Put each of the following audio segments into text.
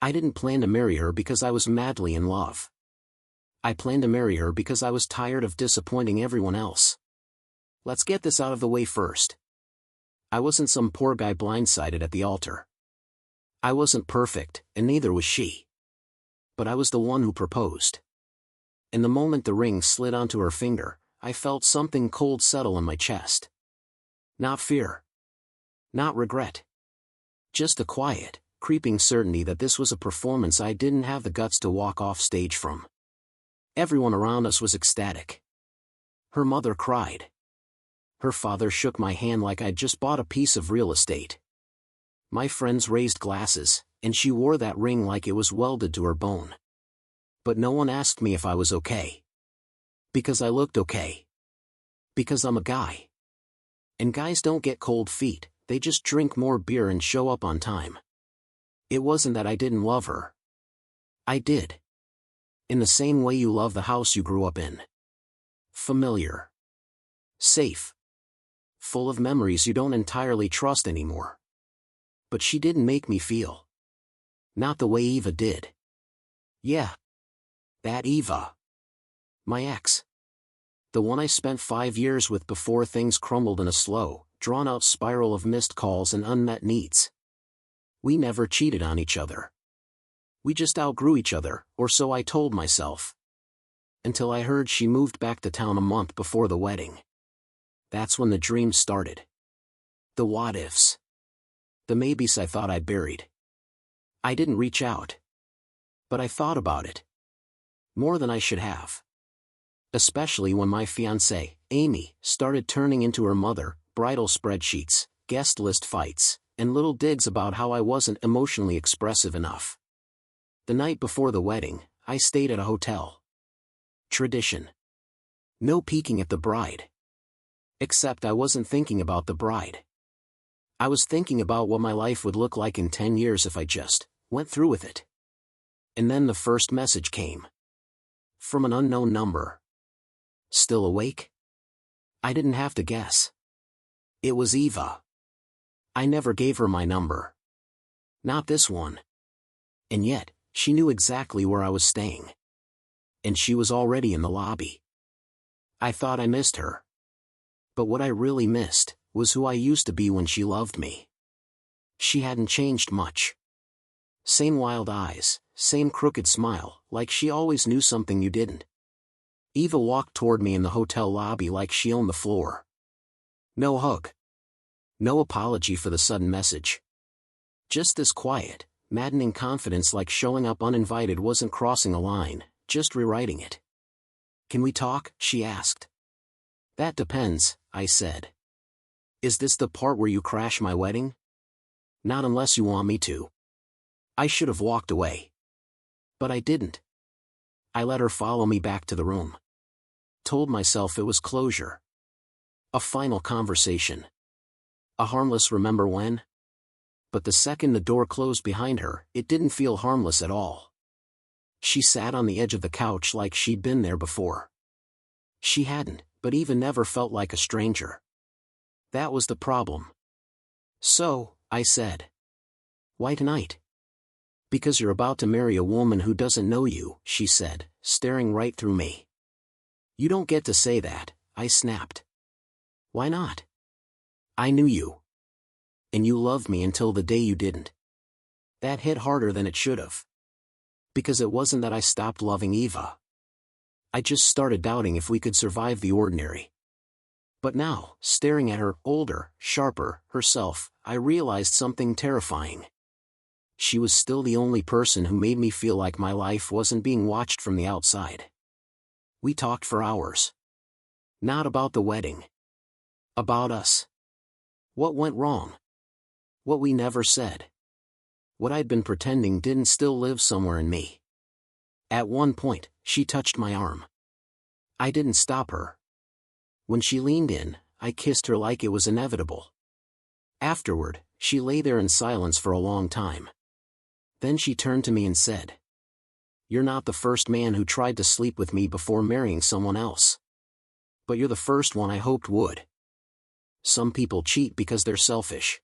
I didn't plan to marry her because I was madly in love. I planned to marry her because I was tired of disappointing everyone else. Let's get this out of the way first. I wasn't some poor guy blindsided at the altar. I wasn't perfect, and neither was she. But I was the one who proposed. And the moment the ring slid onto her finger, I felt something cold settle in my chest. Not fear. Not regret. Just a quiet, creeping certainty that this was a performance I didn't have the guts to walk off stage from. Everyone around us was ecstatic. Her mother cried. Her father shook my hand like I'd just bought a piece of real estate. My friends raised glasses, and she wore that ring like it was welded to her bone. But no one asked me if I was okay. Because I looked okay. Because I'm a guy. And guys don't get cold feet, they just drink more beer and show up on time. It wasn't that I didn't love her. I did. In the same way you love the house you grew up in. Familiar. Safe. Full of memories you don't entirely trust anymore. But she didn't make me feel. Not the way Eva did. Yeah. That Eva. My ex. The one I spent 5 years with before things crumbled in a slow, drawn-out spiral of missed calls and unmet needs. We never cheated on each other. We just outgrew each other, or so I told myself. Until I heard she moved back to town a month before the wedding. That's when the dreams started. The what-ifs. The maybes I thought I'd buried. I didn't reach out. But I thought about it. More than I should have. Especially when my fiancée, Amy, started turning into her mother, bridal spreadsheets, guest list fights, and little digs about how I wasn't emotionally expressive enough. The night before the wedding, I stayed at a hotel. Tradition. No peeking at the bride. Except I wasn't thinking about the bride. I was thinking about what my life would look like in 10 years if I just went through with it. And then the first message came. From an unknown number. Still awake? I didn't have to guess. It was Eva. I never gave her my number. Not this one. And yet, she knew exactly where I was staying. And she was already in the lobby. I thought I missed her. But what I really missed was who I used to be when she loved me. She hadn't changed much. Same wild eyes, same crooked smile, like she always knew something you didn't. Eva walked toward me in the hotel lobby like she owned the floor. No hug. No apology for the sudden message. Just this quiet, maddening confidence like showing up uninvited wasn't crossing a line, just rewriting it. Can we talk? She asked. That depends, I said. Is this the part where you crash my wedding? Not unless you want me to. I should have walked away. But I didn't. I let her follow me back to the room. Told myself it was closure. A final conversation. A harmless remember when? But the second the door closed behind her, it didn't feel harmless at all. She sat on the edge of the couch like she'd been there before. She hadn't, but Eva never felt like a stranger. That was the problem. So, I said. Why tonight? Because you're about to marry a woman who doesn't know you, she said, staring right through me. You don't get to say that, I snapped. Why not? I knew you. And you loved me until the day you didn't. That hit harder than it should have. Because it wasn't that I stopped loving Eva. I just started doubting if we could survive the ordinary. But now, staring at her, older, sharper, herself, I realized something terrifying. She was still the only person who made me feel like my life wasn't being watched from the outside. We talked for hours. Not about the wedding. About us. What went wrong? What we never said. What I'd been pretending didn't still live somewhere in me. At one point, she touched my arm. I didn't stop her. When she leaned in, I kissed her like it was inevitable. Afterward, she lay there in silence for a long time. Then she turned to me and said, You're not the first man who tried to sleep with me before marrying someone else. But you're the first one I hoped would. Some people cheat because they're selfish.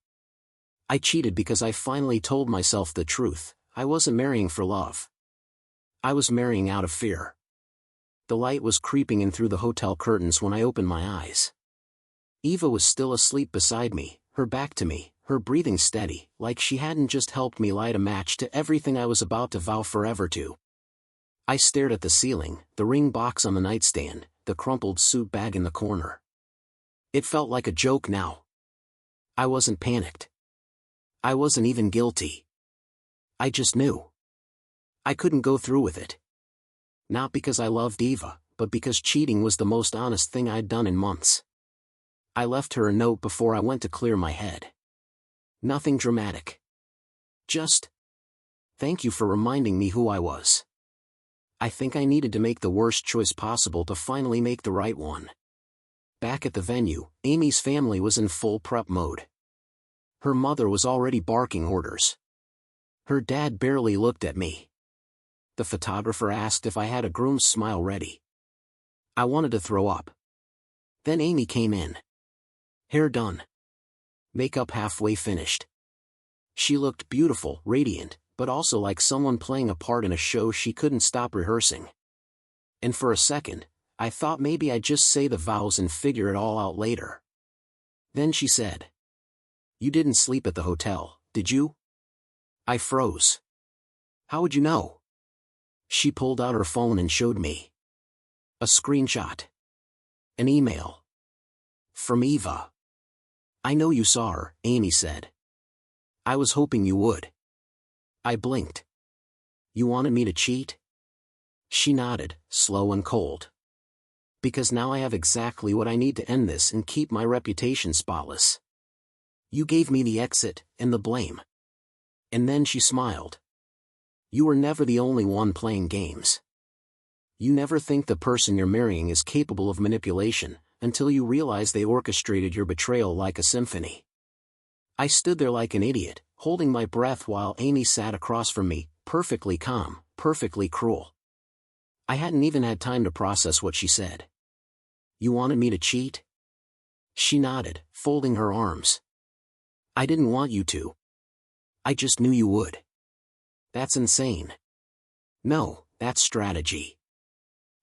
I cheated because I finally told myself the truth. I wasn't marrying for love. I was marrying out of fear. The light was creeping in through the hotel curtains when I opened my eyes. Eva was still asleep beside me, her back to me, her breathing steady, like she hadn't just helped me light a match to everything I was about to vow forever to. I stared at the ceiling, the ring box on the nightstand, the crumpled suit bag in the corner. It felt like a joke now. I wasn't panicked. I wasn't even guilty. I just knew. I couldn't go through with it. Not because I loved Eva, but because cheating was the most honest thing I'd done in months. I left her a note before I went to clear my head. Nothing dramatic. Just, thank you for reminding me who I was. I think I needed to make the worst choice possible to finally make the right one. Back at the venue, Amy's family was in full prep mode. Her mother was already barking orders. Her dad barely looked at me. The photographer asked if I had a groom's smile ready. I wanted to throw up. Then Amy came in. Hair done. Makeup halfway finished. She looked beautiful, radiant, but also like someone playing a part in a show she couldn't stop rehearsing. And for a second, I thought maybe I'd just say the vows and figure it all out later. Then she said, "You didn't sleep at the hotel, did you?" I froze. "How would you know?" She pulled out her phone and showed me. A screenshot. An email. From Eva. "I know you saw her," Amy said. "I was hoping you would." I blinked. "You wanted me to cheat?" She nodded, slow and cold. "Because now I have exactly what I need to end this and keep my reputation spotless. You gave me the exit, and the blame." And then she smiled. "You were never the only one playing games. You never think the person you're marrying is capable of manipulation, until you realize they orchestrated your betrayal like a symphony." I stood there like an idiot, holding my breath while Amy sat across from me, perfectly calm, perfectly cruel. I hadn't even had time to process what she said. "You wanted me to cheat?" She nodded, folding her arms. "I didn't want you to. I just knew you would." "That's insane." "No, that's strategy."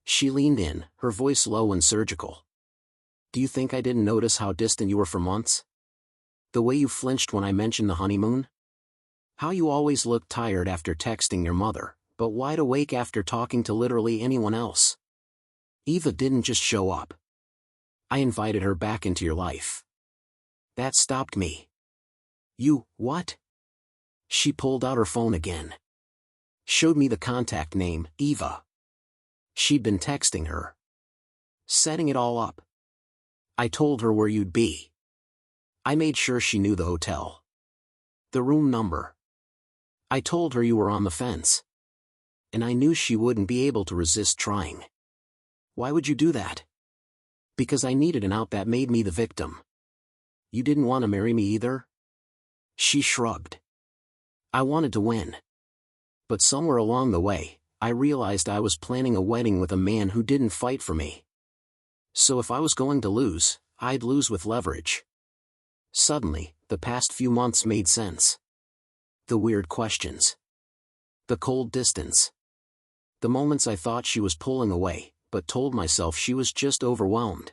She leaned in, her voice low and surgical. "Do you think I didn't notice how distant you were for months? The way you flinched when I mentioned the honeymoon? How you always looked tired after texting your mother, but wide awake after talking to literally anyone else? Eva didn't just show up. I invited her back into your life. That stopped me." "You, what?" She pulled out her phone again. Showed me the contact name, Eva. She'd been texting her. Setting it all up. I told her where you'd be. I made sure she knew the hotel. The room number. I told her you were on the fence. And I knew she wouldn't be able to resist trying. Why would you do that? Because I needed an out that made me the victim. You didn't want to marry me either? She shrugged. I wanted to win. But somewhere along the way, I realized I was planning a wedding with a man who didn't fight for me. So if I was going to lose, I'd lose with leverage. Suddenly, the past few months made sense. The weird questions. The cold distance. The moments I thought she was pulling away, but told myself she was just overwhelmed.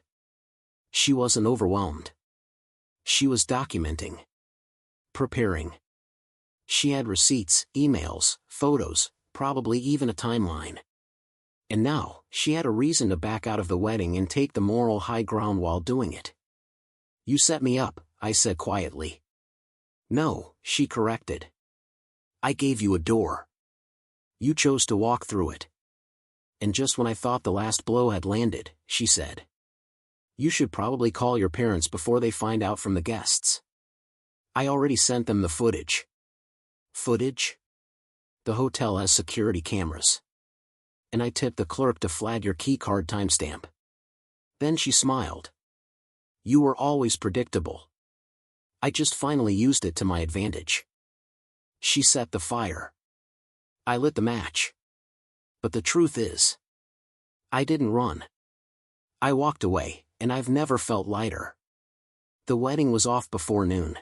She wasn't overwhelmed. She was documenting. Preparing. She had receipts, emails, photos, probably even a timeline. And now, she had a reason to back out of the wedding and take the moral high ground while doing it. You set me up, I said quietly. No, she corrected. I gave you a door. You chose to walk through it. And just when I thought the last blow had landed, she said. You should probably call your parents before they find out from the guests. I already sent them the footage. Footage? The hotel has security cameras. And I tipped the clerk to flag your keycard timestamp. Then she smiled. You were always predictable. I just finally used it to my advantage. She set the fire. I lit the match. But the truth is, I didn't run. I walked away, and I've never felt lighter. The wedding was off before noon.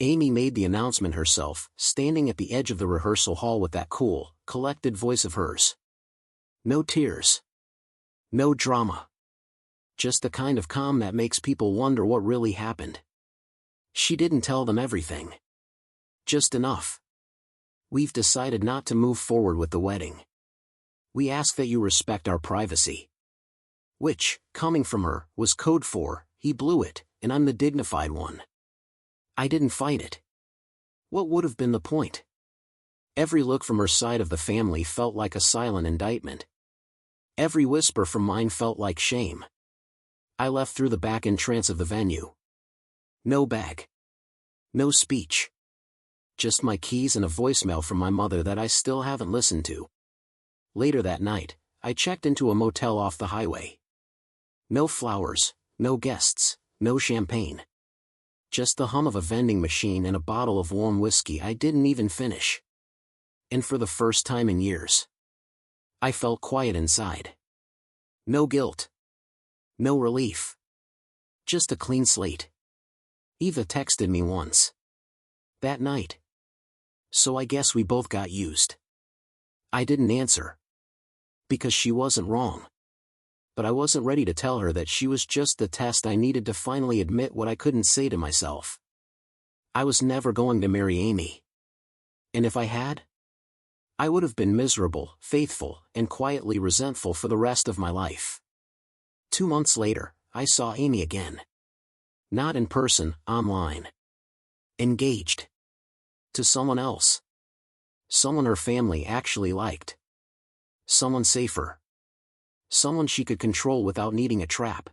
Amy made the announcement herself, standing at the edge of the rehearsal hall with that cool, collected voice of hers. No tears. No drama. Just the kind of calm that makes people wonder what really happened. She didn't tell them everything. Just enough. We've decided not to move forward with the wedding. We ask that you respect our privacy. Which, coming from her, was code for, he blew it, and I'm the dignified one. I didn't fight it. What would have been the point? Every look from her side of the family felt like a silent indictment. Every whisper from mine felt like shame. I left through the back entrance of the venue. No bag. No speech. Just my keys and a voicemail from my mother that I still haven't listened to. Later that night, I checked into a motel off the highway. No flowers, no guests, no champagne. Just the hum of a vending machine and a bottle of warm whiskey I didn't even finish. And for the first time in years, I felt quiet inside. No guilt. No relief. Just a clean slate. Eva texted me once. That night. So I guess we both got used. I didn't answer. Because she wasn't wrong. But I wasn't ready to tell her that she was just the test I needed to finally admit what I couldn't say to myself. I was never going to marry Amy. And if I had, I would have been miserable, faithful, and quietly resentful for the rest of my life. 2 months later, I saw Amy again. Not in person, online. Engaged. To someone else. Someone her family actually liked. Someone safer. Someone she could control without needing a trap.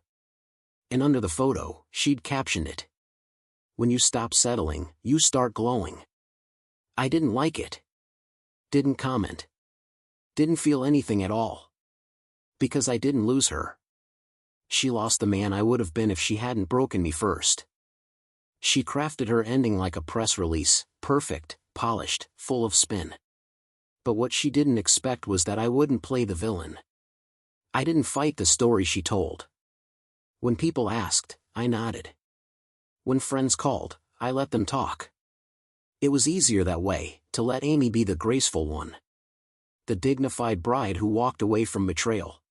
And under the photo, she'd captioned it. When you stop settling, you start glowing. I didn't like it. Didn't comment. Didn't feel anything at all. Because I didn't lose her. She lost the man I would have been if she hadn't broken me first. She crafted her ending like a press release, perfect, polished, full of spin. But what she didn't expect was that I wouldn't play the villain. I didn't fight the story she told. When people asked, I nodded. When friends called, I let them talk. It was easier that way, to let Amy be the graceful one. The dignified bride who walked away from betrayal.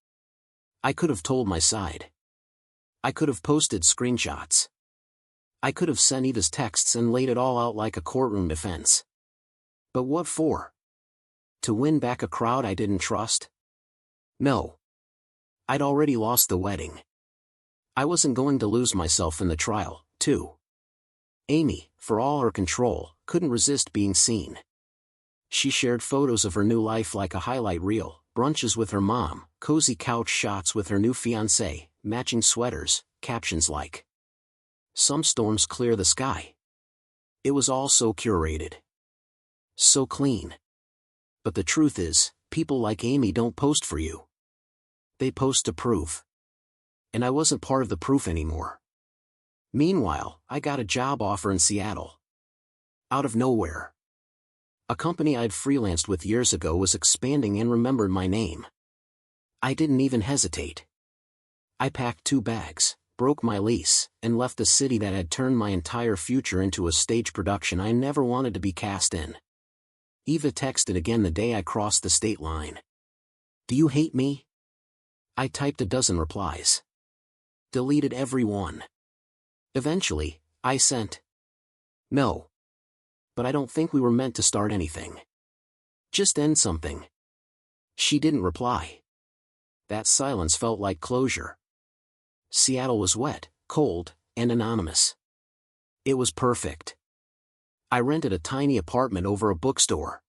I could have told my side. I could have posted screenshots. I could have sent Eva's texts and laid it all out like a courtroom defense. But what for? To win back a crowd I didn't trust? No. I'd already lost the wedding. I wasn't going to lose myself in the trial, too. Amy, for all her control, couldn't resist being seen. She shared photos of her new life like a highlight reel, brunches with her mom, cozy couch shots with her new fiancé, matching sweaters, captions like, "Some storms clear the sky." It was all so curated. So clean. But the truth is, people like Amy don't post for you. They post to prove. And I wasn't part of the proof anymore. Meanwhile, I got a job offer in Seattle. Out of nowhere. A company I'd freelanced with years ago was expanding and remembered my name. I didn't even hesitate. I packed 2 bags, broke my lease, and left a city that had turned my entire future into a stage production I never wanted to be cast in. Eva texted again the day I crossed the state line. "Do you hate me?" I typed a dozen replies. Deleted every one. Eventually, I sent, "No. But I don't think we were meant to start anything. Just end something." She didn't reply. That silence felt like closure. Seattle was wet, cold, and anonymous. It was perfect. I rented a tiny apartment over a bookstore.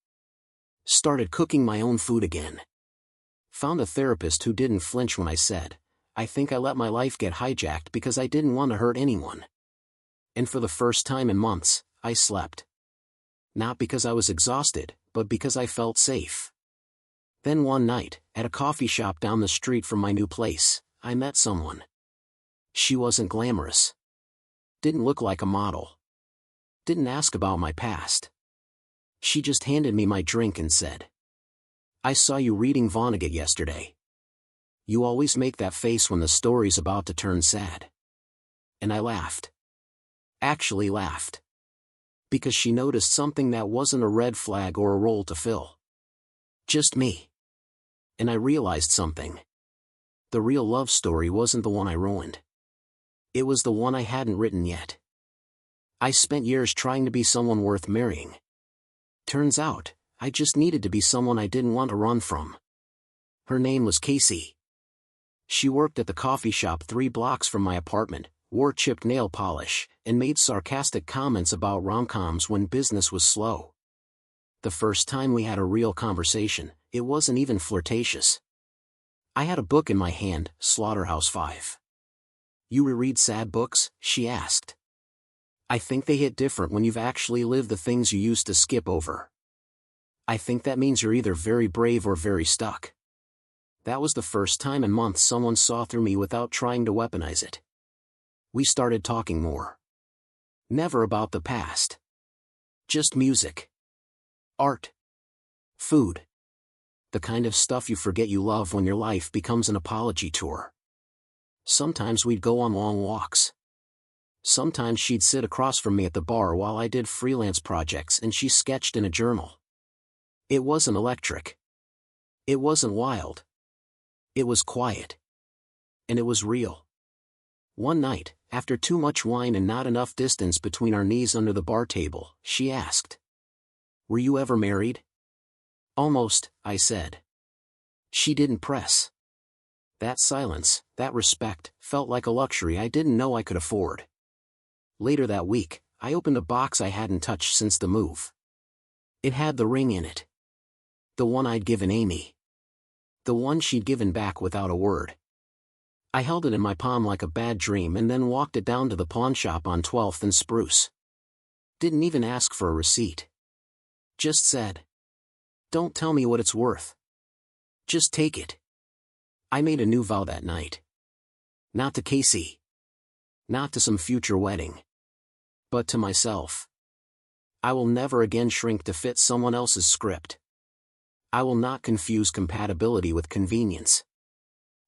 Started cooking my own food again. Found a therapist who didn't flinch when I said, "I think I let my life get hijacked because I didn't want to hurt anyone." And for the first time in months, I slept. Not because I was exhausted, but because I felt safe. Then one night, at a coffee shop down the street from my new place, I met someone. She wasn't glamorous. Didn't look like a model. Didn't ask about my past. She just handed me my drink and said, "I saw you reading Vonnegut yesterday. You always make that face when the story's about to turn sad." And I laughed. Actually laughed. Because she noticed something that wasn't a red flag or a role to fill. Just me. And I realized something. The real love story wasn't the one I ruined. It was the one I hadn't written yet. I spent years trying to be someone worth marrying. Turns out, I just needed to be someone I didn't want to run from. Her name was Casey. She worked at the coffee shop 3 blocks from my apartment, wore chipped nail polish, and made sarcastic comments about rom-coms when business was slow. The first time we had a real conversation, it wasn't even flirtatious. I had a book in my hand, Slaughterhouse-Five. "You reread sad books?" she asked. "I think they hit different when you've actually lived the things you used to skip over. I think that means you're either very brave or very stuck." That was the first time in months someone saw through me without trying to weaponize it. We started talking more. Never about the past. Just music. Art. Food. The kind of stuff you forget you love when your life becomes an apology tour. Sometimes we'd go on long walks. Sometimes she'd sit across from me at the bar while I did freelance projects and she sketched in a journal. It wasn't electric. It wasn't wild. It was quiet. And it was real. One night, after too much wine and not enough distance between our knees under the bar table, she asked, "Were you ever married?" "Almost," I said. She didn't press. That silence, that respect, felt like a luxury I didn't know I could afford. Later that week, I opened a box I hadn't touched since the move. It had the ring in it. The one I'd given Amy. The one she'd given back without a word. I held it in my palm like a bad dream and then walked it down to the pawn shop on 12th and Spruce. Didn't even ask for a receipt. Just said, "Don't tell me what it's worth. Just take it." I made a new vow that night. Not to Casey. Not to some future wedding. But to myself. I will never again shrink to fit someone else's script. I will not confuse compatibility with convenience.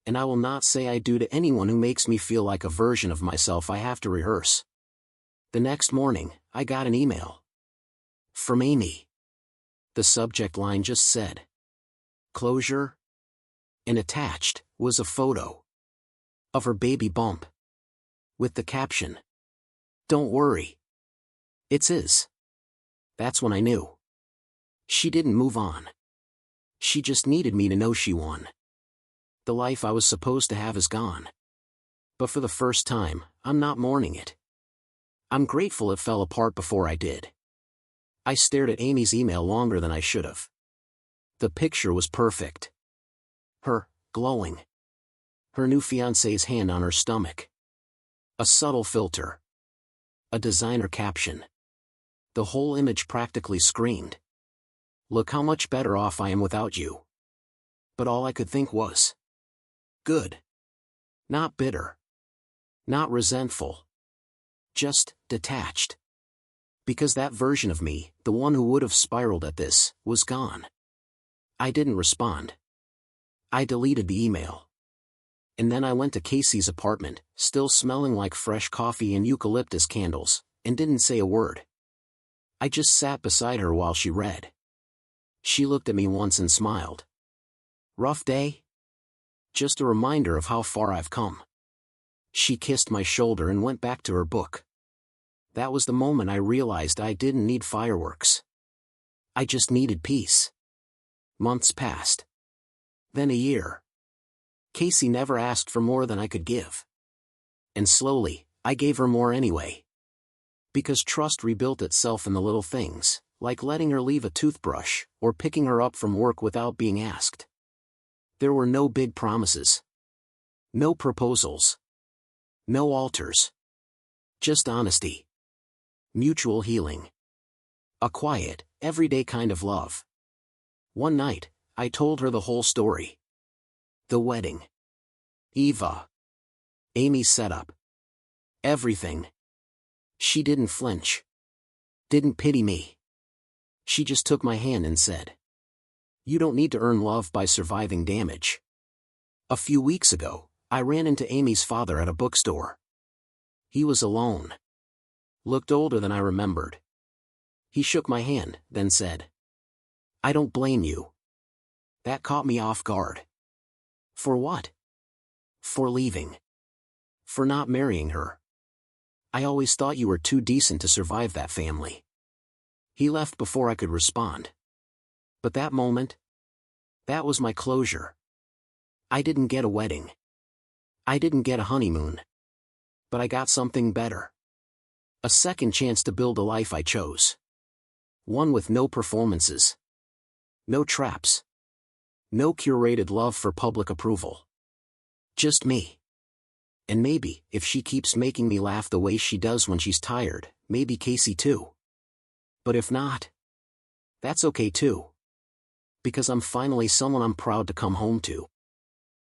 And I will not say I do to anyone who makes me feel like a version of myself I have to rehearse. The next morning, I got an email. From Amy. The subject line just said, "Closure?" And attached was a photo of her baby bump. With the caption, "Don't worry. It's his." That's when I knew. She didn't move on. She just needed me to know she won. The life I was supposed to have is gone. But for the first time, I'm not mourning it. I'm grateful it fell apart before I did. I stared at Amy's email longer than I should have. The picture was perfect. Her, glowing. Her new fiancé's hand on her stomach. A subtle filter. A designer caption. The whole image practically screamed, "Look how much better off I am without you." But all I could think was, good. Not bitter. Not resentful. Just detached. Because that version of me, the one who would have spiraled at this, was gone. I didn't respond. I deleted the email. And then I went to Casey's apartment, still smelling like fresh coffee and eucalyptus candles, and didn't say a word. I just sat beside her while she read. She looked at me once and smiled. "Rough day?" "Just a reminder of how far I've come." She kissed my shoulder and went back to her book. That was the moment I realized I didn't need fireworks. I just needed peace. Months passed. Then a year. Casey never asked for more than I could give. And slowly, I gave her more anyway. Because trust rebuilt itself in the little things, like letting her leave a toothbrush, or picking her up from work without being asked. There were no big promises. No proposals. No altars. Just honesty. Mutual healing. A quiet, everyday kind of love. One night, I told her the whole story. The wedding. Eva. Amy's setup. Everything. She didn't flinch. Didn't pity me. She just took my hand and said, "You don't need to earn love by surviving damage." A few weeks ago, I ran into Amy's father at a bookstore. He was alone. Looked older than I remembered. He shook my hand, then said, "I don't blame you." That caught me off guard. For what? For leaving. For not marrying her. I always thought you were too decent to survive that family. He left before I could respond. But that moment, that was my closure. I didn't get a wedding. I didn't get a honeymoon. But I got something better. A second chance to build a life I chose. One with no performances. No traps. No curated love for public approval. Just me. And maybe, if she keeps making me laugh the way she does when she's tired, maybe Casey too. But if not, that's okay too. Because I'm finally someone I'm proud to come home to.